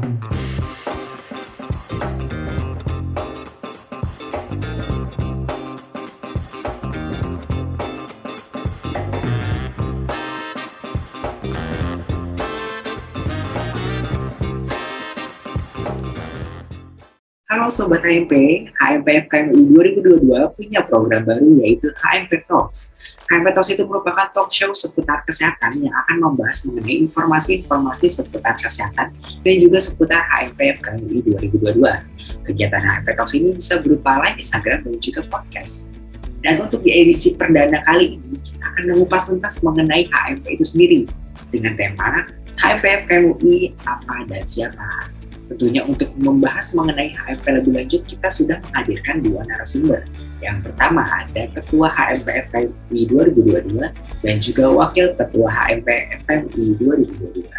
Halo Sobat HMP, HMP FKMI 2022 punya program baru yaitu HMP Talks. HMP Talks itu merupakan talk show seputar kesehatan yang akan membahas mengenai informasi-informasi seputar kesehatan dan juga seputar HMP FKMI 2022. Kegiatan HMP Talks ini bisa berupa live Instagram dan juga podcast. Dan untuk di edisi perdana kali ini, kita akan mengupas tuntas mengenai HMP itu sendiri dengan tema HMP FKMI apa dan siapa. Tentunya untuk membahas mengenai HMP lebih lanjut, kita sudah menghadirkan dua narasumber. Yang pertama ada Ketua HMP FKMI 2022 dan juga Wakil Ketua HMP FKMI 2022.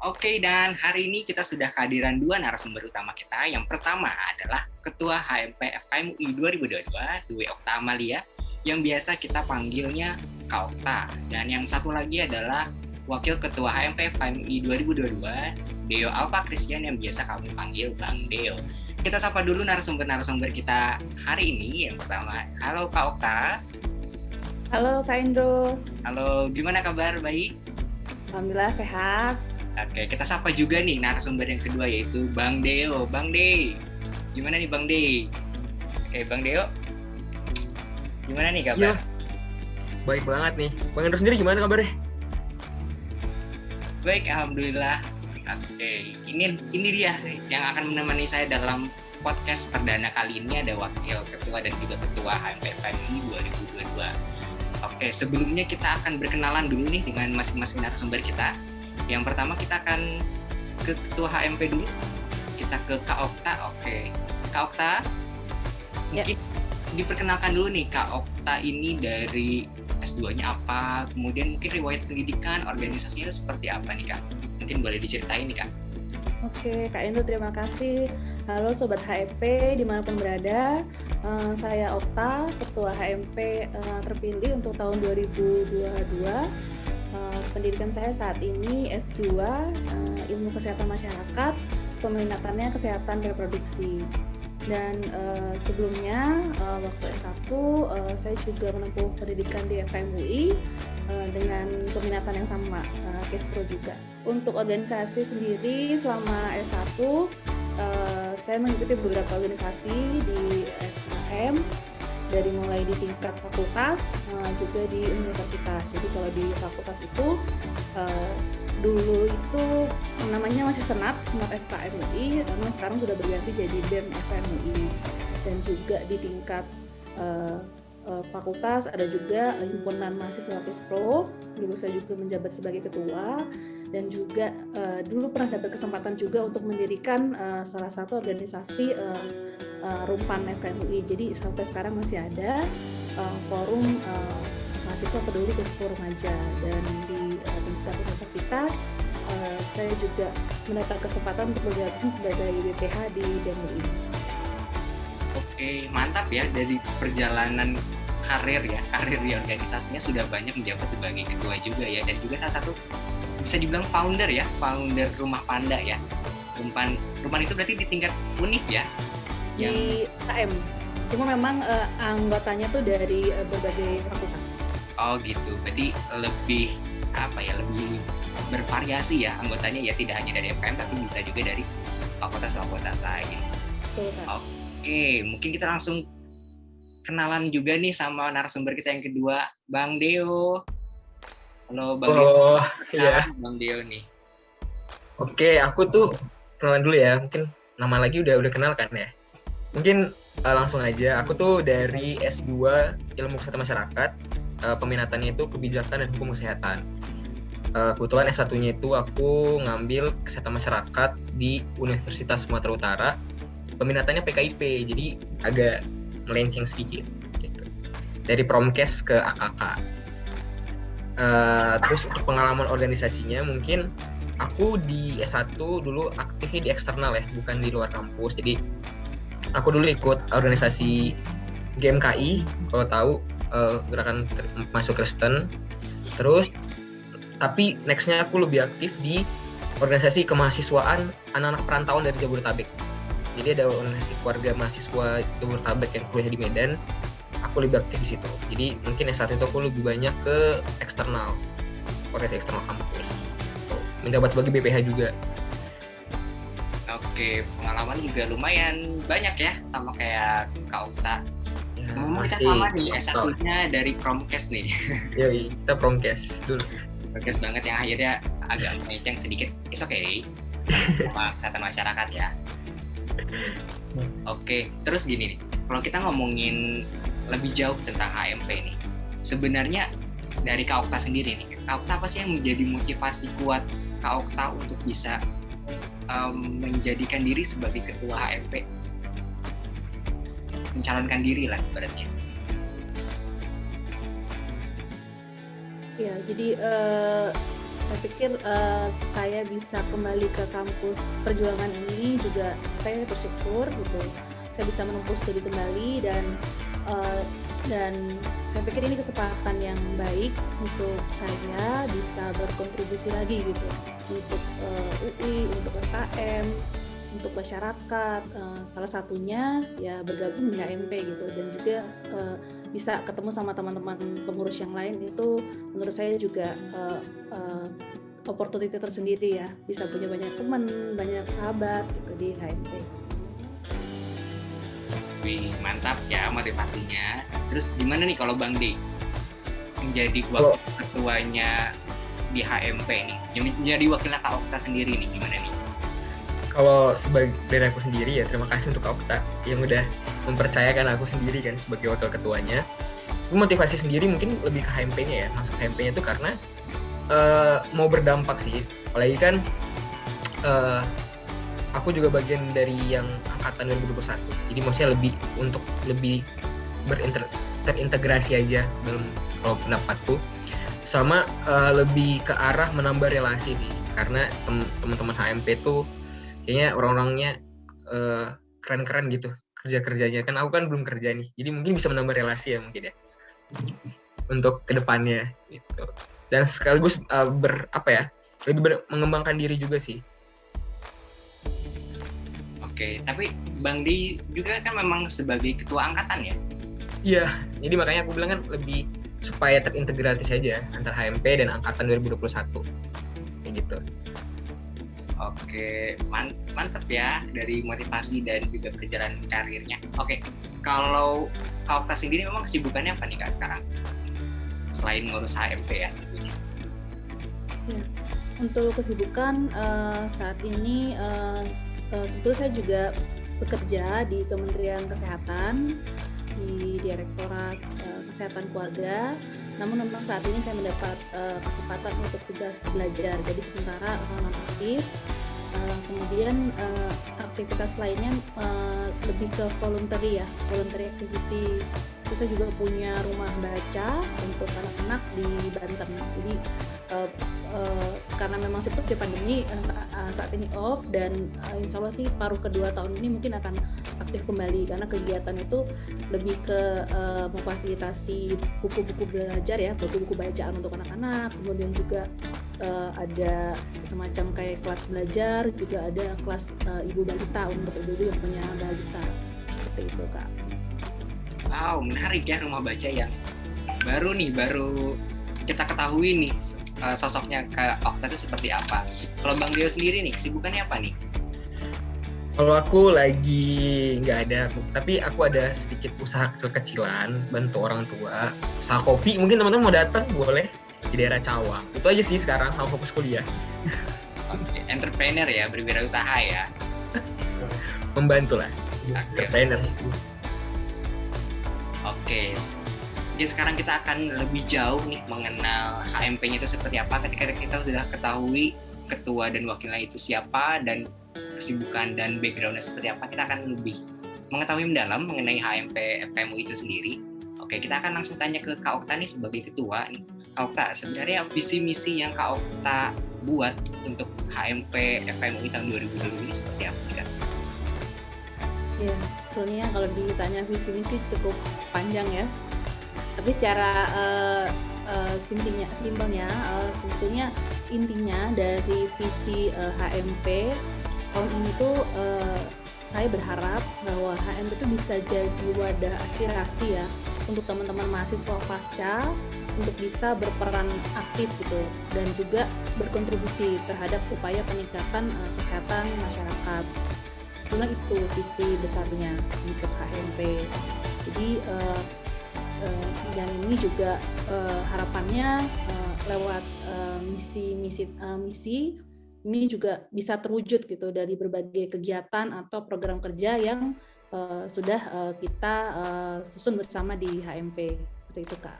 Oke, dan hari ini kita sudah kehadiran dua narasumber utama kita. Yang pertama adalah Ketua HMP FKMI 2022, Dwi Okta Amalia, yang biasa kita panggilnya Kak Okta. Dan yang satu lagi adalah Wakil Ketua HMP FKMI 2022, Deo Alfa Christian, yang biasa kami panggil Bang Deo. Kita sapa dulu narasumber-narasumber kita hari ini. Yang pertama, halo Kak Okta. Halo Kak Indro. Halo, gimana kabar? Baik? Alhamdulillah sehat. Oke, kita sapa juga nih narasumber yang kedua yaitu Bang Deo. Bang De, gimana nih Bang De? Oke, Bang Deo, gimana nih kabar? Iya, baik banget nih. Bang Indro sendiri gimana kabarnya? Baik, alhamdulillah. Oke, ini dia yang akan menemani saya dalam podcast perdana kali ini. Ada Wakil Ketua dan juga Ketua HMP FKMI 2022. Oke, sebelumnya kita akan berkenalan dulu nih dengan masing-masing narasumber kita. Yang pertama kita akan ke Ketua HMP dulu. Kita ke Kak Okta. Oke, Kak Okta, mungkin diperkenalkan dulu nih Kak Okta ini dari S2-nya apa, kemudian mungkin riwayat pendidikan, organisasinya seperti apa nih Kak? Mungkin boleh diceritain nih Kak. Oke, Kak Indro, terima kasih. Halo Sobat HMP dimanapun berada. Saya Okta, Ketua HMP terpilih untuk tahun 2022. Pendidikan saya saat ini S2, Ilmu Kesehatan Masyarakat, peminatannya Kesehatan Reproduksi. Dan sebelumnya waktu S1 saya juga menempuh pendidikan di FKMUI dengan peminatan yang sama, Kespro juga. Untuk organisasi sendiri selama S1 saya mengikuti beberapa organisasi di FKM, dari mulai di tingkat fakultas juga di universitas. Jadi kalau di fakultas itu dulu itu namanya masih Senat FKMUI, namun sekarang sudah berganti jadi BEM FKMUI. Dan juga di tingkat fakultas ada juga himpunan mahasiswa Kespro, dulu saya juga menjabat sebagai ketua, dan juga dulu pernah dapat kesempatan juga untuk mendirikan salah satu organisasi Rumpan FKMUI. Jadi sampai sekarang masih ada forum mahasiswa peduli Kespro Remaja. Dan di tingkat universitas saya juga mendapat kesempatan untuk bergabung sebagai BPH di BMUI. Oke, mantap ya, dari perjalanan karir di organisasinya sudah banyak menjabat sebagai ketua juga ya, dan juga salah satu bisa dibilang founder Rumah Panda ya. Rumpan itu berarti di tingkat univ ya? Di KM, cuma memang anggotanya tuh dari berbagai fakultas. Oh gitu, berarti lebih bervariasi ya anggotanya ya, tidak hanya dari FKM tapi bisa juga dari fakultas-fakultas lain. Oke, mungkin kita langsung kenalan juga nih sama narasumber kita yang kedua, Bang Deo. Halo Bang Deo. Iya. Bang Deo nih. Oke, aku tuh kenalan dulu ya. Mungkin nama lagi udah kenal kan ya. Mungkin langsung aja. Aku tuh dari S2 Ilmu Kesehatan Masyarakat. Peminatannya itu Kebijakan dan Hukum Kesehatan. Kebetulan S1-nya itu aku ngambil Kesehatan Masyarakat di Universitas Sumatera Utara. Peminatannya PKIP, jadi agak melenceng sedikit gitu. Dari Promkes ke AKK. Terus untuk pengalaman organisasinya mungkin aku di S1 dulu aktifnya di eksternal ya, bukan di luar kampus. Jadi aku dulu ikut organisasi GMKI, kalau tahu Gerakan Masuk Kristen. Terus tapi nextnya aku lebih aktif di organisasi kemahasiswaan anak-anak perantauan dari Jabodetabek. Jadi ada organisasi keluarga mahasiswa Jabodetabek yang kuliah di Medan. Aku lebih aktif di situ. Jadi mungkin saat itu aku lebih banyak ke eksternal, organisasi eksternal kampus. Menjabat sebagai BPH juga. Oke, pengalaman juga lumayan banyak ya, sama kayak Kak Okta. Ya, Kita sama nih, S1-nya dari Promkes nih. Yoi, kita Promkes dulu. Promkes banget yang akhirnya agak melenceng sedikit. It's okay. Sama kesehatan masyarakat ya. Oke, terus gini nih. Kalau kita ngomongin lebih jauh tentang HMP nih, sebenarnya dari Kak Okta sendiri nih, Kak Okta apa sih yang menjadi motivasi kuat Kak Okta untuk bisa menjadikan diri sebagai ketua HMP, mencalonkan diri lah ibaratnya? Ya, jadi saya pikir saya bisa kembali ke kampus perjuangan ini juga saya bersyukur gitu. Saya bisa menempuh studi kembali dan saya pikir ini kesempatan yang baik untuk saya bisa berkontribusi lagi gitu untuk UI, untuk UKM, untuk masyarakat. Salah satunya ya bergabung di HMP gitu, dan juga bisa ketemu sama teman-teman pengurus yang lain. Itu menurut saya juga opportunity tersendiri ya, bisa punya banyak teman, banyak sahabat gitu di HMP. Wih, mantap ya motivasinya. Terus gimana nih kalau Bang D menjadi wakil ketuanya di HMP nih, menjadi wakilnya Kak Okta sendiri nih, gimana nih? Kalau sebagai dari aku sendiri ya, terima kasih untuk Kak Okta yang udah mempercayakan aku sendiri kan sebagai wakil ketuanya. Motivasi sendiri mungkin lebih ke HMP-nya ya, masuk HMP-nya itu karena mau berdampak sih. Apalagi kan aku juga bagian dari yang angkatan 2021. Jadi maksudnya lebih terintegrasi aja dalam kalau pendapatku. Sama lebih ke arah menambah relasi sih. Karena teman-teman HMP tuh kayaknya orang-orangnya keren-keren gitu kerja-kerjanya. Kan aku kan belum kerja nih. Jadi mungkin bisa menambah relasi ya mungkin ya. Untuk kedepannya gitu. Dan sekaligus lebih mengembangkan diri juga sih. Oke, tapi Bang D juga kan memang sebagai ketua angkatan ya? Iya, jadi makanya aku bilang kan lebih supaya terintegrasi saja antara HMP dan angkatan 2021. Kayak gitu. Oke, mantap ya dari motivasi dan juga perjalanan karirnya. Oke, kalau Kak Okta sendiri memang kesibukannya apa nih Kak sekarang? Selain ngurus HMP ya tentunya. Ya, untuk kesibukan saat ini sebetulnya saya juga bekerja di Kementerian Kesehatan di Direktorat Kesehatan Keluarga. Namun memang saat ini saya mendapat kesempatan untuk tugas belajar, jadi sementara non aktif. Kemudian aktivitas lainnya lebih ke voluntary activity. Terus saya juga punya rumah baca untuk anak-anak di Banten. Jadi karena memang situasi pandemi saat ini off, dan insya Allah sih paruh kedua tahun ini mungkin akan aktif kembali, karena kegiatan itu lebih ke memfasilitasi buku-buku belajar ya, buku-buku bacaan untuk anak-anak. Kemudian juga ada semacam kayak kelas belajar, juga ada kelas ibu balita untuk ibu-ibu yang punya balita, seperti itu Kak. Wow, menarik ya rumah baca yang baru kita ketahui nih sosoknya Kak Okta itu seperti apa. Kalau Bang Deo sendiri nih, kesibukannya apa nih? Kalau aku lagi nggak ada, tapi aku ada sedikit usaha kecil-kecilan, bantu orang tua. Usaha kopi, mungkin teman-teman mau datang boleh di daerah Cawang. Itu aja sih sekarang sama fokus kuliah. Oke, entrepreneur ya, berwirausaha ya. Membantu lah, entrepreneur. Oke, jadi sekarang kita akan lebih jauh nih mengenal HMP-nya itu seperti apa. Ketika kita sudah ketahui ketua dan wakilnya itu siapa dan kesibukan dan background-nya seperti apa, kita akan lebih mengetahui mendalam mengenai HMP FKMU itu sendiri. Oke, kita akan langsung tanya ke Kak Okta nih sebagai ketua. Kak Okta, sebenarnya visi misi yang Kak Okta buat untuk HMP FKMU tahun 2020 ini seperti apa sih Kak? Ya, sebetulnya kalau ditanya visi misi cukup panjang ya. Tapi secara simpelnya sebetulnya intinya dari visi HMP tahun ini tuh saya berharap bahwa HMP itu bisa jadi wadah aspirasi ya untuk teman-teman mahasiswa pasca untuk bisa berperan aktif gitu dan juga berkontribusi terhadap upaya peningkatan kesehatan masyarakat. Sebenarnya itu visi besarnya untuk HMP. Jadi dan ini juga harapannya lewat misi ini juga bisa terwujud gitu dari berbagai kegiatan atau program kerja yang sudah kita susun bersama di HMP. Seperti itu, Kak.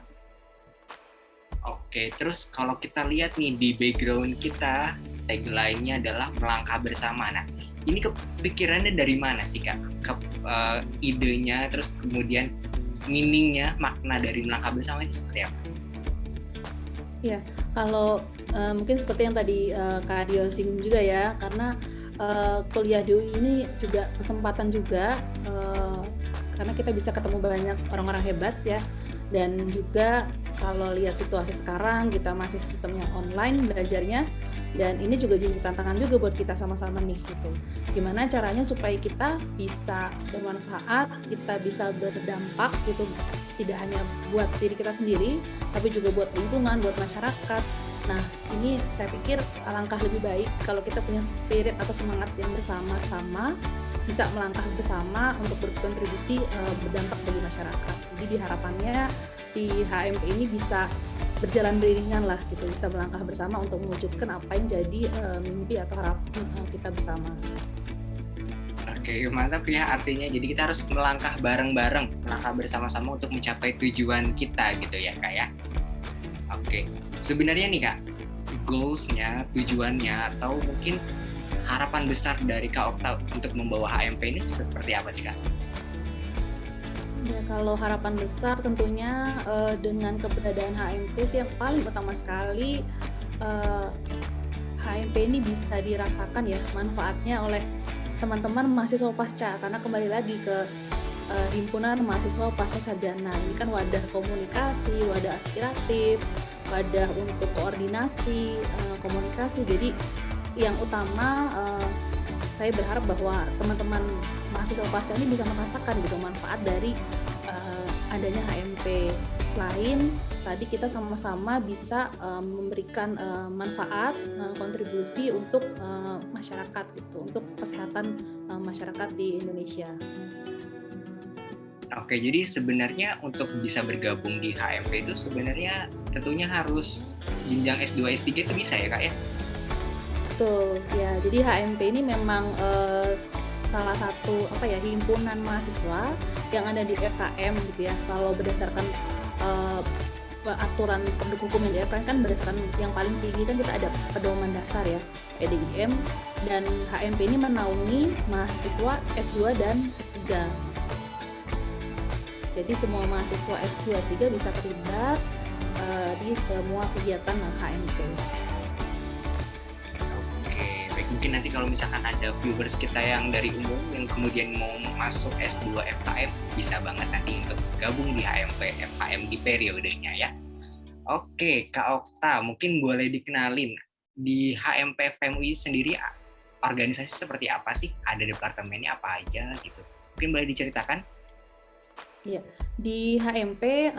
Oke, terus kalau kita lihat nih di background kita, tagline-nya adalah melangkah bersama. Nah, ini kepikirannya dari mana sih, Kak? Idenya, terus kemudian meaning-nya, makna dari melangkah bersama itu seperti apa? Ya, kalau mungkin seperti yang tadi Kak Dio singgung juga ya, karena kuliah di UI ini juga kesempatan juga karena kita bisa ketemu banyak orang-orang hebat ya, dan juga kalau lihat situasi sekarang kita masih sistemnya online belajarnya, dan ini juga jadi tantangan juga buat kita sama-sama nih gitu. Gimana caranya supaya kita bisa bermanfaat, kita bisa berdampak gitu, tidak hanya buat diri kita sendiri, tapi juga buat lingkungan, buat masyarakat. Nah, ini saya pikir alangkah lebih baik kalau kita punya spirit atau semangat yang bersama-sama, bisa melangkah bersama untuk berkontribusi berdampak bagi masyarakat. Jadi harapannya di HMP ini bisa berjalan beriringan lah gitu, bisa melangkah bersama untuk mewujudkan apa yang jadi mimpi atau harapan kita bersama. Oke, mantap ya, artinya jadi kita harus melangkah bareng-bareng, melangkah bersama-sama untuk mencapai tujuan kita gitu ya, Kak ya. Oke, sebenarnya nih Kak, goals-nya, tujuannya, atau mungkin harapan besar dari Kak Okta untuk membawa HMP ini seperti apa sih, Kak? Ya, kalau harapan besar tentunya dengan keberadaan HMP sih yang paling utama sekali, HMP ini bisa dirasakan ya manfaatnya oleh teman-teman mahasiswa pasca, karena kembali lagi ke himpunan mahasiswa pasca sarjana. Ini kan wadah komunikasi, wadah aspiratif, wadah untuk koordinasi, komunikasi. Jadi yang utama saya berharap bahwa teman-teman mahasiswa pasca ini bisa merasakan gitu manfaat dari adanya HMP. Selain tadi kita sama-sama bisa memberikan manfaat, kontribusi untuk masyarakat gitu, untuk kesehatan masyarakat di Indonesia. Oke, jadi sebenarnya untuk bisa bergabung di HMP itu sebenarnya tentunya harus jenjang S2, S3 itu bisa ya Kak ya? Betul, ya. Jadi HMP ini memang salah satu himpunan mahasiswa yang ada di FKM gitu ya. Kalau berdasarkan aturan produk hukum yang di FKM kan berdasarkan yang paling tinggi kan kita ada pedoman dasar ya, PDIM, dan HMP ini menaungi mahasiswa S2 dan S3. Jadi semua mahasiswa S2, S3 bisa terlibat di semua kegiatan HMP. Mungkin nanti kalau misalkan ada viewers kita yang dari umum yang kemudian mau masuk S2 FKM, bisa banget nanti untuk gabung di HMP FKM di periodenya ya. Oke, Kak Okta, mungkin boleh dikenalin di HMP FKM UI sendiri organisasi seperti apa sih? Ada departemennya apa aja gitu? Mungkin boleh diceritakan? Iya, di HMP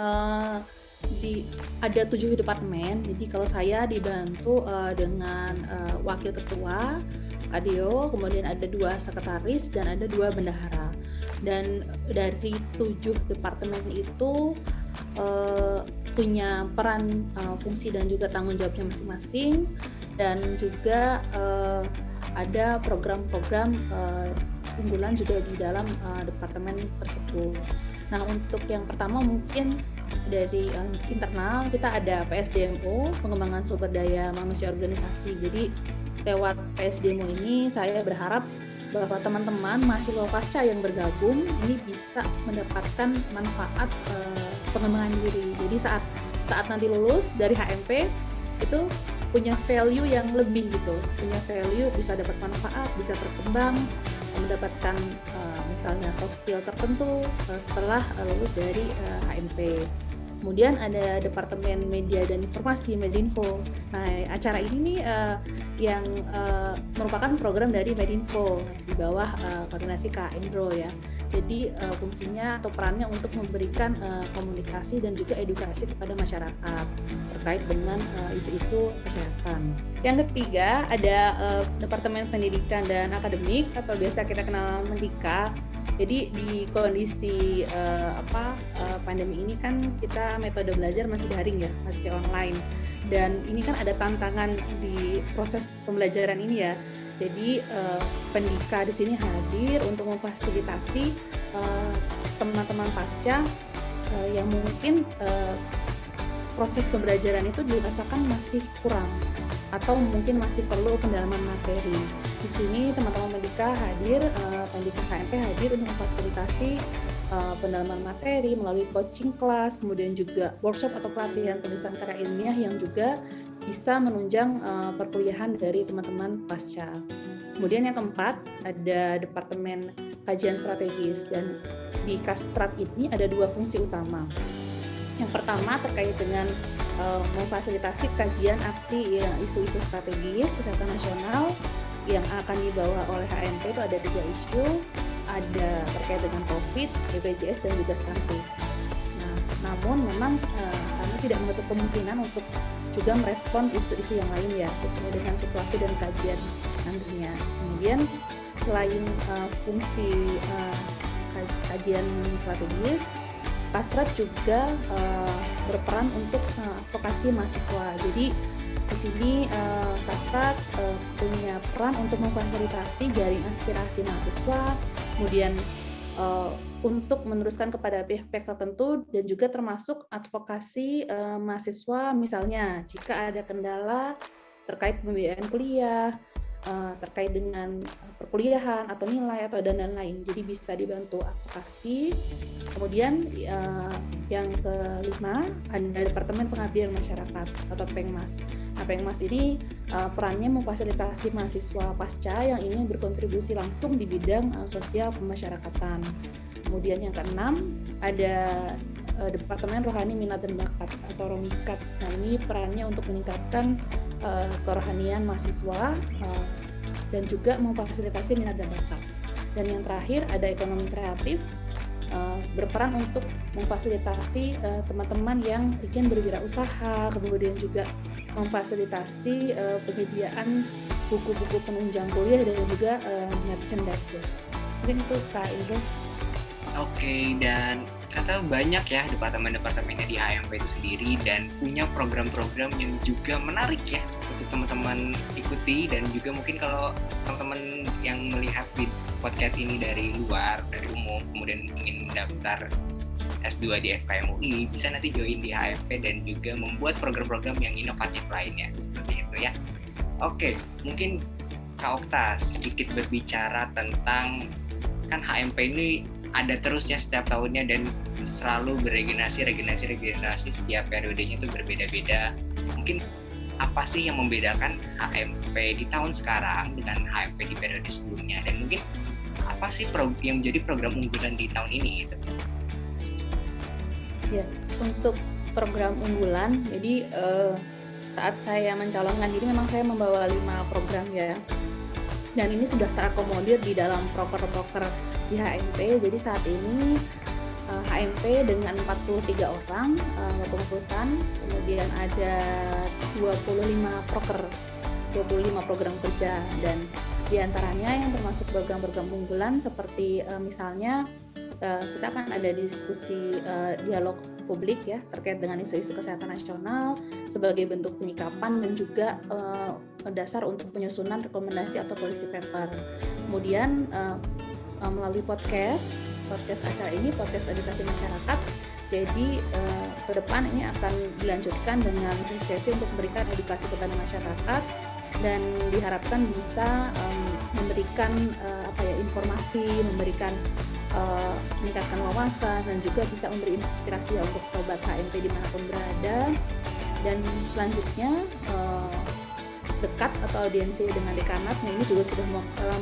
ada 7 departemen. Jadi kalau saya dibantu dengan wakil ketua Adio, kemudian ada 2 sekretaris dan ada 2 bendahara. Dan dari 7 departemen itu punya peran, fungsi dan juga tanggung jawabnya masing-masing, dan juga ada program-program unggulan juga di dalam departemen tersebut. Nah, untuk yang pertama mungkin dari internal kita ada PSDMO, pengembangan sumber daya manusia organisasi. Jadi lewat PSDMO ini saya berharap bahwa teman-teman mahasiswa pasca yang bergabung ini bisa mendapatkan manfaat pengembangan diri. Jadi saat nanti lulus dari HMP itu punya value yang lebih gitu, punya value, bisa dapat manfaat, bisa berkembang, mendapatkan misalnya soft skill tertentu setelah lulus dari HMP. Kemudian ada Departemen Media dan Informasi, Medinfo. Nah, acara ini nih yang merupakan program dari Medinfo di bawah koordinasi Kak Endro ya. Jadi fungsinya atau perannya untuk memberikan komunikasi dan juga edukasi kepada masyarakat terkait dengan isu-isu kesehatan. Yang ketiga ada Departemen Pendidikan dan Akademik atau biasa kita kenal Mendika. Jadi di kondisi pandemi ini kan kita metode belajar masih daring ya, masih online. Dan ini kan ada tantangan di proses pembelajaran ini ya. Jadi Pendika di sini hadir untuk memfasilitasi teman-teman pasca yang mungkin proses pembelajaran itu dirasakan masih kurang atau mungkin masih perlu pendalaman materi. Di sini teman-teman Pendika hadir, Pendika HMP hadir untuk memfasilitasi pendalaman materi melalui coaching kelas, kemudian juga workshop atau pelatihan penulisan karya ilmiah yang juga bisa menunjang perkuliahan dari teman-teman pasca. Kemudian yang keempat ada Departemen Kajian Strategis, dan di Kastrat ini ada dua fungsi utama. Yang pertama terkait dengan memfasilitasi kajian aksi isu-isu strategis kesehatan nasional yang akan dibawa oleh HMP. Itu ada 3 isu, ada terkait dengan COVID, BPJS, dan juga stunting. Nah, namun memang kami tidak menutup kemungkinan untuk juga merespon isu-isu yang lain ya, sesuai dengan situasi dan kajian nantinya. Kemudian selain fungsi kajian strategis, Kastrat juga berperan untuk advokasi mahasiswa. Jadi di sini Kastrat punya peran untuk memfasilitasi jaring aspirasi mahasiswa, kemudian untuk meneruskan kepada pihak-pihak tertentu, dan juga termasuk advokasi mahasiswa, misalnya jika ada kendala terkait pembiayaan kuliah, terkait dengan perkuliahan atau nilai atau dan lain-lain. Jadi bisa dibantu advokasi. Kemudian yang kelima ada Departemen Pengabdian Masyarakat atau Pengmas. Nah, Pengmas ini perannya memfasilitasi mahasiswa pasca yang ingin berkontribusi langsung di bidang sosial kemasyarakatan. Kemudian yang keenam ada Departemen Rohani Minat dan Bakat atau Romikat. Nah, ini perannya untuk meningkatkan kerohanian mahasiswa dan juga memfasilitasi minat dan bakat. Dan yang terakhir ada Ekonomi Kreatif, berperan untuk memfasilitasi teman-teman yang ingin berwirausaha, kemudian juga memfasilitasi penyediaan buku-buku penunjang kuliah dan juga merchandise ya. Mungkin itu Kak Indro. Oke, dan kata banyak ya departemen-departemennya di HMP itu sendiri dan punya program-program yang juga menarik ya untuk teman-teman ikuti. Dan juga mungkin kalau teman-teman yang melihat podcast ini dari luar, dari umum, kemudian ingin daftar S2 di FKM UI, bisa nanti join di HMP dan juga membuat program-program yang inovatif lainnya, seperti itu ya. Oke, mungkin Kak Okta sedikit berbicara tentang, kan HMP ini ada terus ya setiap tahunnya dan selalu beregenerasi setiap periodenya itu berbeda-beda. Mungkin apa sih yang membedakan HMP di tahun sekarang dengan HMP di periode sebelumnya, dan mungkin apa sih yang menjadi program unggulan di tahun ini gitu? Ya, untuk program unggulan, jadi saat saya mencalonkan diri memang saya membawa 5 program ya, dan ini sudah terakomodir di dalam proker-proker di HMP. Jadi saat ini HMP dengan 43 orang kepengurusan, kemudian ada 25 proker, 25 program kerja, dan diantaranya yang termasuk program-program unggulan seperti misalnya kita akan ada diskusi dialog publik ya terkait dengan isu-isu kesehatan nasional sebagai bentuk penyikapan dan juga dasar untuk penyusunan rekomendasi atau policy paper. Kemudian melalui podcast acara ini, podcast edukasi masyarakat. Jadi ke depan ini akan dilanjutkan dengan sesi untuk memberikan edukasi kepada masyarakat dan diharapkan bisa memberikan informasi, memberikan meningkatkan wawasan dan juga bisa memberi inspirasi ya untuk sobat HMP dimanapun berada. Dan selanjutnya dekat atau audiensi dengan dekanat, nah ini juga sudah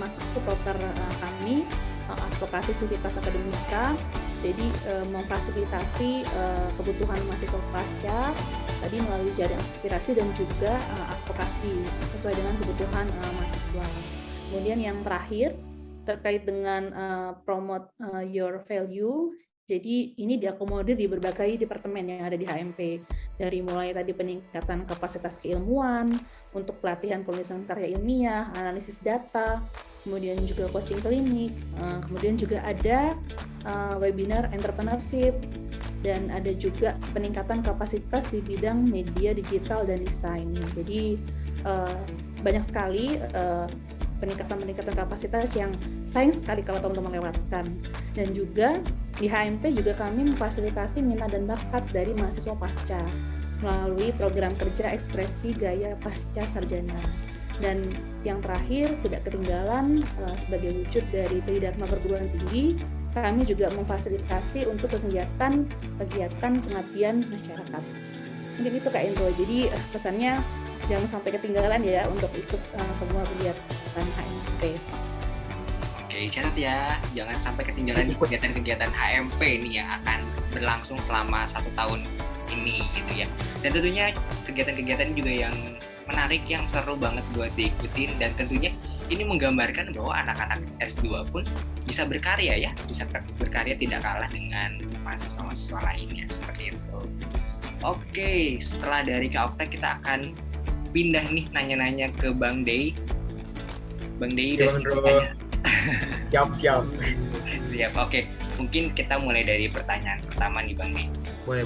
masuk ke proker kami advokasi sivitas akademika. Jadi memfasilitasi kebutuhan mahasiswa pasca tadi melalui jaring aspirasi dan juga advokasi sesuai dengan kebutuhan mahasiswa. Kemudian yang terakhir terkait dengan promote your value. Jadi ini diakomodir di berbagai departemen yang ada di HMP, dari mulai tadi peningkatan kapasitas keilmuan, untuk pelatihan penulisan karya ilmiah, analisis data, kemudian juga coaching klinik, kemudian juga ada webinar entrepreneurship, dan ada juga peningkatan kapasitas di bidang media digital dan desain. Jadi banyak sekali peningkatan kapasitas yang sayang sekali kalau teman-teman lewatkan. Dan juga di HMP juga kami memfasilitasi minat dan bakat dari mahasiswa pasca melalui program kerja ekspresi gaya pasca sarjana. Dan yang terakhir tidak ketinggalan sebagai wujud dari Tridharma Perguruan Tinggi, kami juga memfasilitasi untuk kegiatan pengabdian masyarakat. Mungkin itu Kak Indro. Jadi pesannya jangan sampai ketinggalan ya untuk ikut semua kegiatan HMP. Oke, catat ya, jangan sampai ketinggalan kegiatan-kegiatan HMP ini yang akan berlangsung selama 1 tahun ini gitu ya. Dan tentunya kegiatan-kegiatan juga yang menarik, yang seru banget buat diikutin, dan tentunya ini menggambarkan bahwa anak-anak S2 pun bisa berkarya ya, bisa berkarya tidak kalah dengan mahasiswa-mahasiswa lainnya, seperti itu. Oke, setelah dari Kak Okta kita akan pindah nih nanya-nanya ke Bang Dey. Bang Dey udah siap tanya? Siap. Siap, oke. Mungkin kita mulai dari pertanyaan pertama nih Bang Dey. Boleh.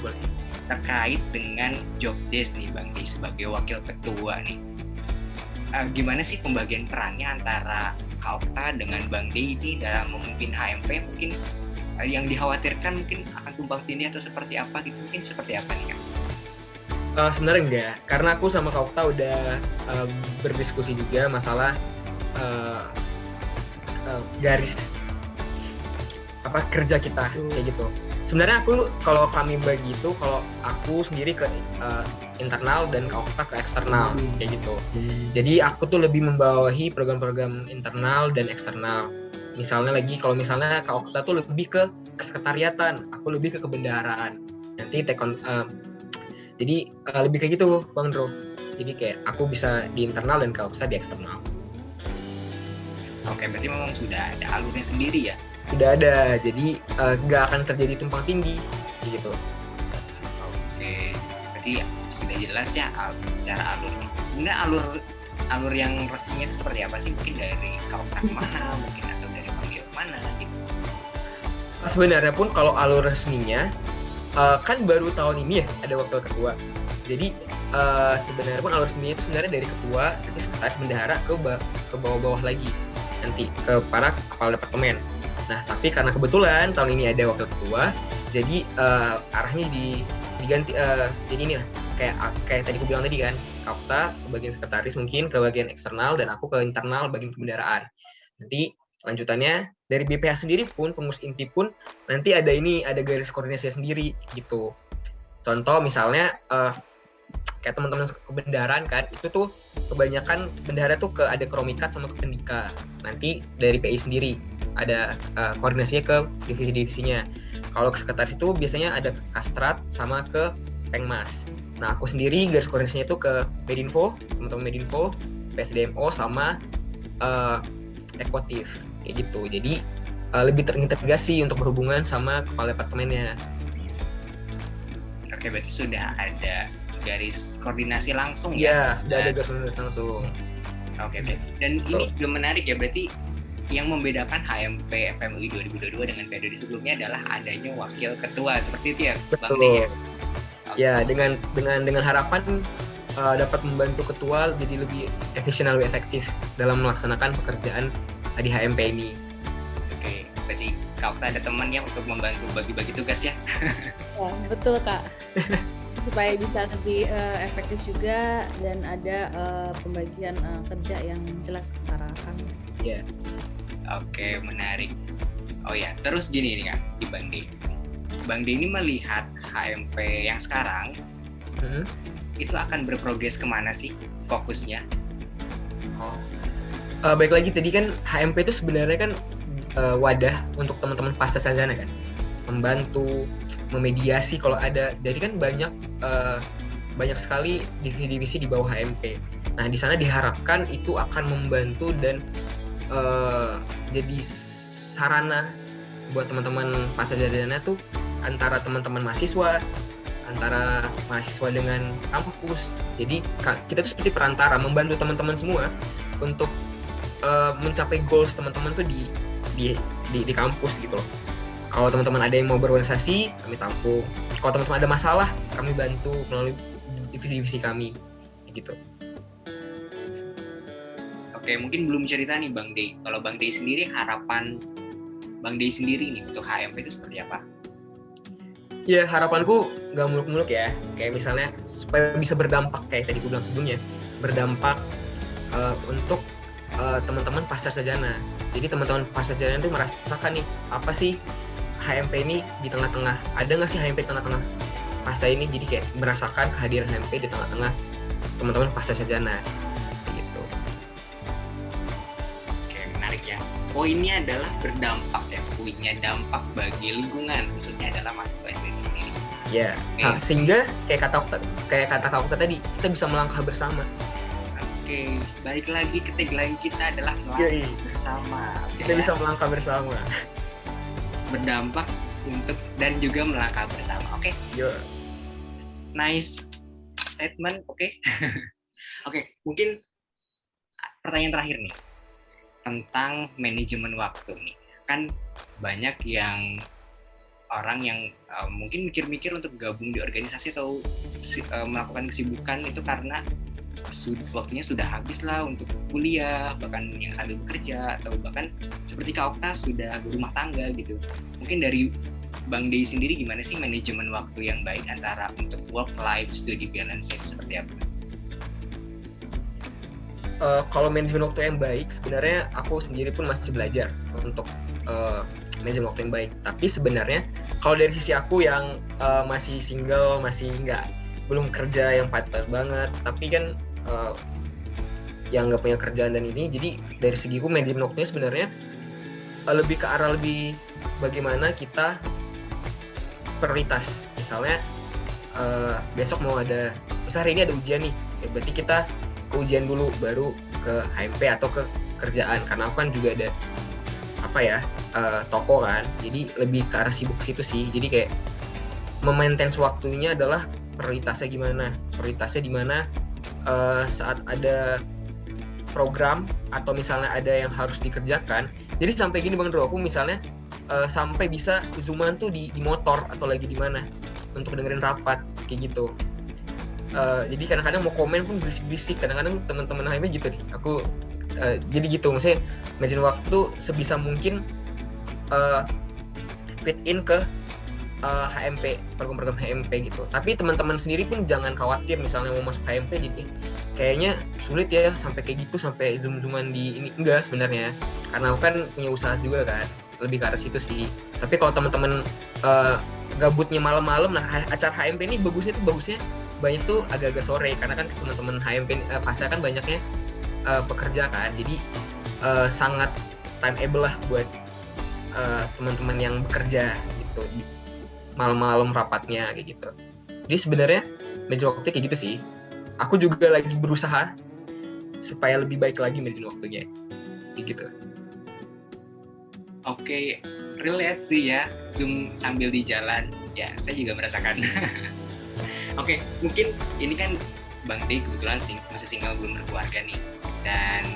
Terkait dengan job desk nih Bang Dey sebagai wakil ketua nih. Gimana sih pembagian perannya antara Kak Okta dengan Bang Dey ini dalam memimpin HMP? Mungkin yang dikhawatirkan mungkin akan tumpang tindih atau seperti apa gitu, mungkin seperti apa nih Kak? Sebenarnya enggak, karena aku sama Kak Okta udah berdiskusi juga masalah garis kerja kita kayak gitu. Sebenarnya kalau kami bagi itu, kalau aku sendiri ke internal dan Kak Okta ke eksternal kayak gitu. Jadi aku tuh lebih membawahi program-program internal dan eksternal. Kalau misalnya Kak Okta tuh lebih ke sekretariatan, aku lebih ke kebendaharaan. Nanti jadi lebih kayak gitu Bang Dro. Jadi kayak aku bisa di internal dan Kak Okta di eksternal. Oke, berarti memang sudah ada alurnya sendiri ya? Sudah ada, jadi nggak akan terjadi tumpang tindih gitu. Oke, berarti sudah jelas ya secara alurnya. Sebenarnya alur yang resminya itu seperti apa sih? Mungkin dari Kak Okta kemana, mungkin atau dari panggil mana gitu? Sebenarnya pun kalau alur resminya kan baru tahun ini ya ada wakil ketua. Jadi sebenarnya pun alur resminya itu sebenarnya dari ketua, nanti sekretaris bendahara ke bawah-bawah lagi, nanti ke para kepala departemen. Nah, tapi karena kebetulan tahun ini ada wakil ketua, jadi arahnya diganti. Jadi ini lah, kayak tadi aku bilang tadi kan, Kak Okta ke bagian sekretaris mungkin, ke bagian eksternal, dan aku ke internal bagian kebendaraan. Nanti lanjutannya dari BPH sendiri pun, pengurus inti pun nanti ada garis koordinasi sendiri gitu. Contoh misalnya kayak teman-teman kebendaharaan kan, itu tuh kebanyakan bendahara tuh ada Kromikat sama ke Pendika. Nanti dari PI sendiri ada koordinasinya ke divisi-divisinya. Kalau ke sekretaris itu biasanya ada ke Kastrat sama ke Pengmas. Nah, aku sendiri garis koordinasinya itu ke Medinfo, teman-teman Medinfo, PSDMO sama Ekotif kayak gitu. Jadi lebih terintegrasi untuk berhubungan sama kepala departemennya. Oke, berarti sudah ada garis koordinasi langsung ya? Iya, sudah ada garis koordinasi langsung. Oke. Dan ini belum menarik ya, berarti yang membedakan HMP FMUI 2022 dengan periode sebelumnya adalah adanya wakil ketua, seperti itu ya Bang Dey ya? Ya, dengan harapan dapat membantu ketua jadi lebih efisien dan lebih efektif dalam melaksanakan pekerjaan di HMP ini. Oke, berarti Kak Okta ada temannya untuk membantu bagi-bagi tugas ya? Ya, betul Kak. Supaya bisa lebih efektif juga dan ada pembagian kerja yang jelas antara kami. Iya. Oke, menarik. Oh ya, terus gini nih Kak, di Bang Dey. Bang Dey ini melihat HMP yang sekarang itu akan berprogres kemana sih fokusnya? Baik lagi tadi kan HMP itu sebenarnya kan wadah untuk teman-teman pasca sarjana kan, membantu, memediasi kalau ada. Jadi kan banyak sekali divisi-divisi di bawah HMP. Nah, di sana diharapkan itu akan membantu dan jadi sarana buat teman-teman pasca sarjana tuh antara teman-teman mahasiswa, antara mahasiswa dengan kampus. Jadi kita tuh seperti perantara, membantu teman-teman semua untuk mencapai goals teman-teman tuh di kampus gitu loh. Kalau teman-teman ada yang mau berorganisasi, kami tampung. Kalau teman-teman ada masalah, kami bantu melalui divisi-divisi kami gitu. Oke, mungkin belum cerita nih Bang Dey. Kalau Bang Dey sendiri, harapan Bang Dey sendiri nih untuk HMP itu seperti apa? Ya, harapanku gak muluk-muluk ya. Kayak misalnya supaya bisa berdampak kayak tadi gue bilang sebelumnya, berdampak untuk teman-teman pasca sarjana. Jadi teman-teman pasca sarjana itu merasakan nih, apa sih HMP ini di tengah-tengah? Ada nggak sih HMP di tengah-tengah pasca ini? Jadi kayak merasakan kehadiran HMP di tengah-tengah teman-teman pasca sarjana. Ya, poinnya adalah berdampak ya, punya dampak bagi lingkungan, khususnya adalah mahasiswa STM sendiri. Ya, sehingga kayak kata Kak Okta tadi, kita bisa melangkah bersama. Oke, balik lagi ke tagline kita adalah melangkah bersama. Kita bisa melangkah bersama. Berdampak untuk dan juga melangkah bersama. Oke. Nice statement. Oke. Oke, mungkin pertanyaan terakhir nih. Tentang manajemen waktu nih, kan banyak yang orang yang mungkin mikir-mikir untuk gabung di organisasi atau melakukan kesibukan itu karena waktunya sudah habis lah untuk kuliah, bahkan yang sambil bekerja, atau bahkan seperti Kak Okta sudah berumah tangga gitu. Mungkin dari Bang Dey sendiri gimana sih manajemen waktu yang baik antara untuk work life study balance itu seperti apa? Kalau manajemen waktu yang baik, sebenarnya aku sendiri pun masih belajar untuk manajemen waktu yang baik. Tapi sebenarnya kalau dari sisi aku yang masih single, masih belum kerja yang padat banget, tapi kan yang nggak punya kerjaan dan ini, jadi dari segiku manajemen waktunya sebenarnya lebih ke arah lebih bagaimana kita prioritas. Misalnya besok mau ada, misalnya hari ini ada ujian nih, berarti kita ujian dulu baru ke HMP atau ke kerjaan, karena aku kan juga ada toko kan, jadi lebih ke arah sibuk situ sih. Jadi kayak memaintain waktunya adalah prioritasnya di mana saat ada program atau misalnya ada yang harus dikerjakan. Jadi sampai gini Bang Dro, aku misalnya sampai bisa zooman tuh di motor atau lagi di mana untuk dengerin rapat kayak gitu. Jadi kadang-kadang mau komen pun berisik-berisik, kadang-kadang teman-teman HMP gitu nih. Aku jadi gitu, maksudnya manajemen waktu sebisa mungkin fit in ke HMP, program-program HMP gitu. Tapi teman-teman sendiri pun jangan khawatir misalnya mau masuk HMP jadi kayaknya sulit ya sampai kayak gitu, sampai zoom-zooman di ini. Enggak sebenarnya, karena aku kan punya usaha juga kan, lebih ke arah situ sih. Tapi kalau teman-teman gabutnya malam-malam, nah acara HMP ini bagusnya banyak tuh agak-agak sore, karena kan teman-teman HMP pasca kan banyaknya pekerja kan, jadi sangat time-able lah buat teman-teman yang bekerja gitu, malam-malam rapatnya kayak gitu. Jadi sebenarnya manajemen waktu kayak gitu sih. Aku juga lagi berusaha supaya lebih baik lagi manajemen waktunya kayak gitu. Oke, relate sih ya, Zoom sambil di jalan. Ya, saya juga merasakan. Oke, mungkin ini kan Bang Dey kebetulan masih single, belum berkeluarga nih. Dan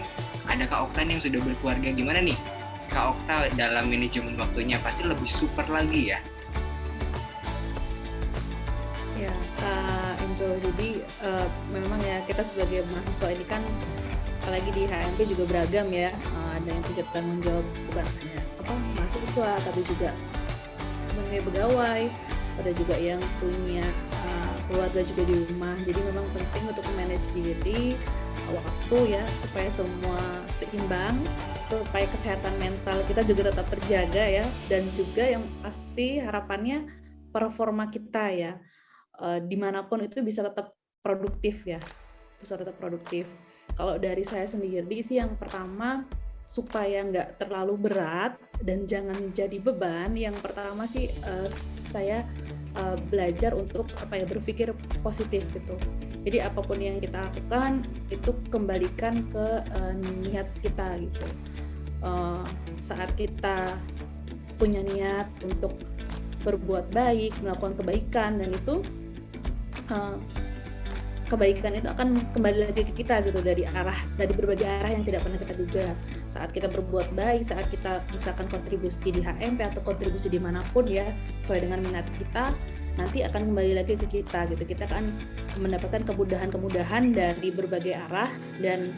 ada Kak Okta yang sudah berkeluarga, gimana nih? Kak Okta dalam manajemen waktunya pasti lebih super lagi ya? Ya, Kak Indro, jadi memang ya kita sebagai mahasiswa ini kan, apalagi di HMP juga beragam ya. Ada yang punya tanggung jawab bukan hanya mahasiswa, tapi juga sebagai pegawai. Ada juga yang punya keluarga juga di rumah. Jadi memang penting untuk manage diri, waktu ya, supaya semua seimbang, supaya kesehatan mental kita juga tetap terjaga ya, dan juga yang pasti harapannya performa kita ya, dimanapun itu bisa tetap produktif ya, bisa tetap produktif. Kalau dari saya sendiri sih yang pertama supaya nggak terlalu berat dan jangan jadi beban, yang pertama sih saya belajar untuk berpikir positif gitu. Jadi apapun yang kita lakukan itu kembalikan ke niat kita gitu. Saat kita punya niat untuk berbuat baik, melakukan kebaikan, dan itu kebaikan itu akan kembali lagi ke kita gitu, dari berbagai arah yang tidak pernah kita duga. Saat kita berbuat baik, saat kita misalkan kontribusi di HMP atau kontribusi dimanapun ya, sesuai dengan minat kita, nanti akan kembali lagi ke kita gitu. Kita akan mendapatkan kemudahan-kemudahan dari berbagai arah, dan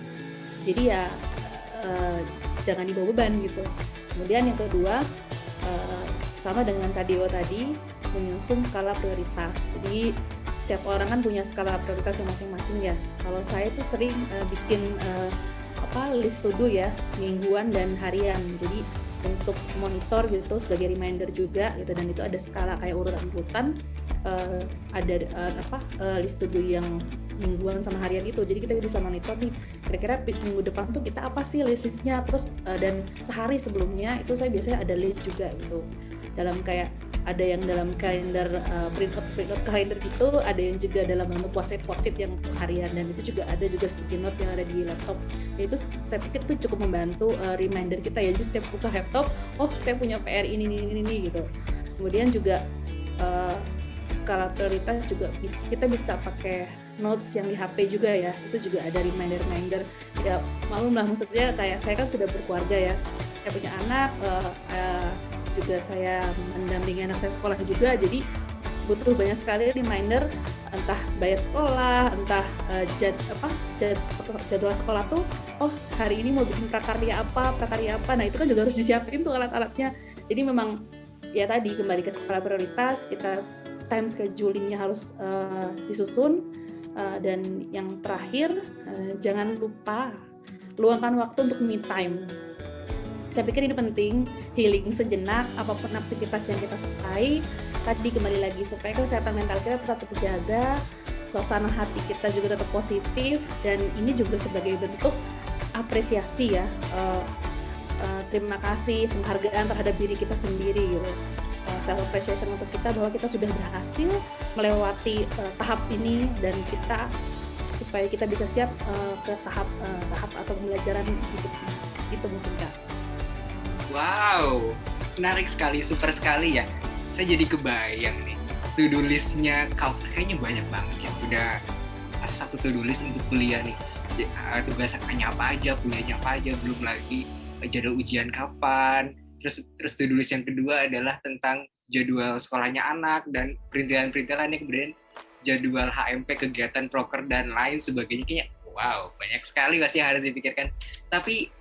jadi ya jangan dibawa beban gitu. Kemudian yang kedua, sama dengan Tadio tadi, menyusun skala prioritas. Jadi setiap orang kan punya skala prioritas yang masing-masing ya. Kalau saya tuh sering bikin list to do ya, mingguan dan harian. Jadi untuk monitor gitu sebagai reminder juga gitu, dan itu ada skala kayak urutan-urutan, ada list to do yang mingguan sama harian itu. Jadi kita bisa monitor nih, kira-kira minggu depan tuh kita apa sih list-listnya, terus dan sehari sebelumnya itu saya biasanya ada list juga gitu. Dalam kayak ada yang dalam kalender print out kalender gitu, ada yang juga dalam bentuk post-it yang harian, dan itu juga ada juga sticky note yang ada di laptop. Dan itu saya pikir itu cukup membantu reminder kita ya. Jadi setiap buka laptop, oh saya punya PR ini gitu. Kemudian juga skala prioritas juga kita bisa pakai notes yang di HP juga ya. Itu juga ada reminder ya, maklum lah, maksudnya kayak saya kan sudah berkeluarga ya, saya punya anak, juga saya mendampingi anak saya sekolah juga, jadi butuh banyak sekali reminder, entah bayar sekolah, entah jadwal sekolah tuh, oh hari ini mau bikin prakarya apa, nah itu kan juga harus disiapin tuh alat-alatnya. Jadi memang ya tadi kembali ke skala prioritas, kita time schedulingnya harus disusun, dan yang terakhir jangan lupa luangkan waktu untuk me time. Saya pikir ini penting, healing sejenak, apapun aktivitas yang kita sukai. Tadi kembali lagi, supaya kesehatan mental kita tetap terjaga, suasana hati kita juga tetap positif, dan ini juga sebagai bentuk apresiasi ya, terima kasih, penghargaan terhadap diri kita sendiri gitu. Self appreciation untuk kita bahwa kita sudah berhasil melewati tahap ini, dan kita supaya kita bisa siap ke tahap atau pembelajaran berikutnya. Itu mungkin Kak. Wow, menarik sekali, super sekali ya. Saya jadi kebayang nih, to-do list-nya kayaknya banyak banget ya. Udah satu to-do list untuk kuliah nih. Tugasnya apa aja, kuliahnya apa aja, belum lagi jadwal ujian kapan. Terus to-do list yang kedua adalah tentang jadwal sekolahnya anak dan perintilan-perintilannya, kemudian jadwal HMP, kegiatan proker dan lain sebagainya. Kayaknya wow, banyak sekali pasti yang harus dipikirkan. Tapi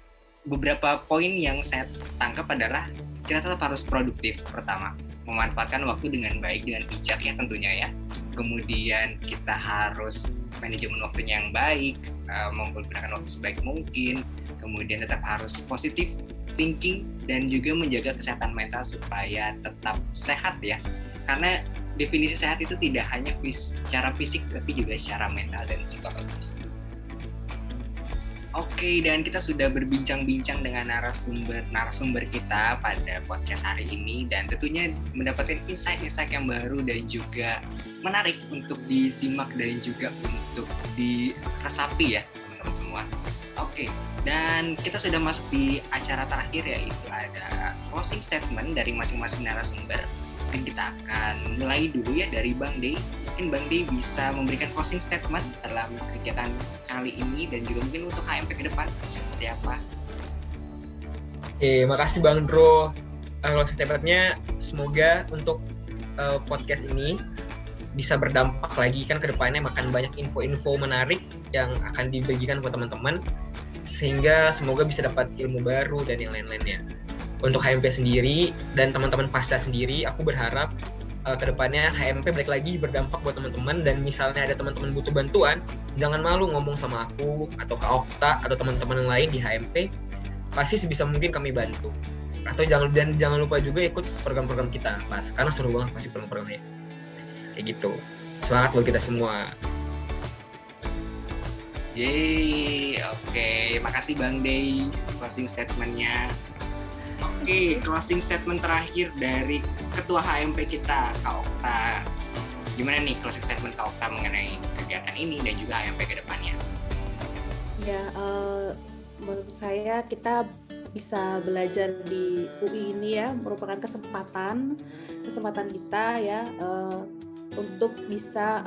beberapa poin yang saya tangkap adalah kita tetap harus produktif. Pertama, memanfaatkan waktu dengan baik, dengan bijak ya tentunya ya. Kemudian kita harus manajemen waktunya yang baik, menggunakan waktu sebaik mungkin. Kemudian tetap harus positif thinking dan juga menjaga kesehatan mental supaya tetap sehat ya. Karena definisi sehat itu tidak hanya secara fisik tapi juga secara mental dan psikologis. Oke, dan kita sudah berbincang-bincang dengan narasumber kita pada podcast hari ini, dan tentunya mendapatkan insight-insight yang baru dan juga menarik untuk disimak dan juga untuk diresapi ya teman-teman semua. Oke, dan kita sudah masuk di acara terakhir, yaitu ada closing statement dari masing-masing narasumber. Dan kita akan mulai dulu ya dari Bang Dey. Mungkin Bang Dey bisa memberikan closing statement dalam kegiatan kali ini dan juga mungkin untuk HMP ke depan seperti apa. Oke, makasih Bang Dro. Closing statement-nya semoga untuk podcast ini bisa berdampak lagi kan ke depannya, makan banyak info-info menarik yang akan dibagikan ke teman-teman, sehingga semoga bisa dapat ilmu baru dan yang lain-lainnya. Untuk HMP sendiri dan teman-teman pasca sendiri, aku berharap kedepannya HMP balik lagi berdampak buat teman-teman, dan misalnya ada teman-teman butuh bantuan, jangan malu ngomong sama aku atau Kak Okta atau teman-teman yang lain di HMP, pasti sebisa mungkin kami bantu. Atau jangan lupa juga ikut program-program kita, karena seru banget pasti program-programnya. Kayak gitu. Semangat buat kita semua. Yeay, oke. Makasih Bang Dey closing statement-nya. Oke, closing statement terakhir dari Ketua HMP kita, Kak Okta. Gimana nih closing statement Kak Okta mengenai kegiatan ini dan juga HMP ke depannya? Ya, menurut saya kita bisa belajar di UI ini ya merupakan kesempatan kita ya untuk bisa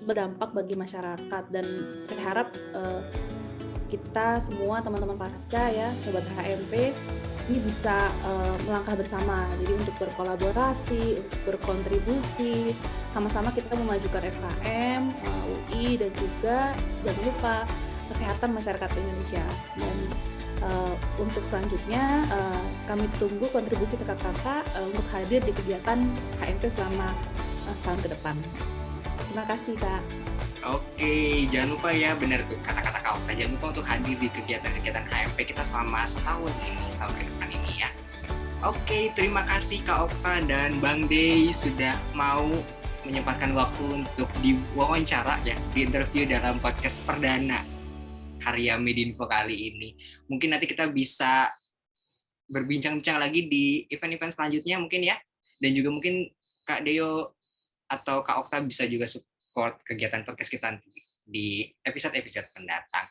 berdampak bagi masyarakat, dan saya harap kita semua teman-teman pasca ya sobat HMP ini bisa melangkah bersama, jadi untuk berkolaborasi, untuk berkontribusi, sama-sama kita memajukan FKM, UI, dan juga jangan lupa kesehatan masyarakat Indonesia. Dan untuk selanjutnya kami tunggu kontribusi kakak-kakak untuk hadir di kegiatan HMP selama setahun ke depan. Terima kasih Kak. Oke, jangan lupa ya, benar tuh kata-kata Kak Okta, jangan lupa untuk hadir di kegiatan-kegiatan HMP kita selama setahun ke depan ini ya. Oke, terima kasih Kak Okta dan Bang Dey sudah mau menyempatkan waktu untuk diwawancara ya, di interview dalam podcast perdana karya Medinfo kali ini. Mungkin nanti kita bisa berbincang-bincang lagi di event-event selanjutnya mungkin ya. Dan juga mungkin Kak Deo atau Kak Okta bisa juga support kegiatan podcast kita nanti di episode-episode mendatang.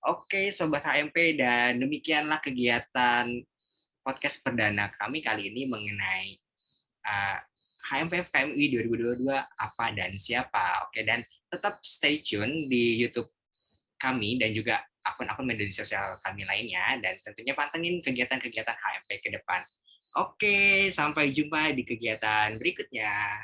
Oke, Sobat HMP, dan demikianlah kegiatan podcast perdana kami kali ini mengenai HMP FKM UI 2022 apa dan siapa. Oke, dan tetap stay tune di YouTube kami dan juga akun-akun media sosial kami lainnya, dan tentunya pantengin kegiatan-kegiatan HMP ke depan. Oke, sampai jumpa di kegiatan berikutnya.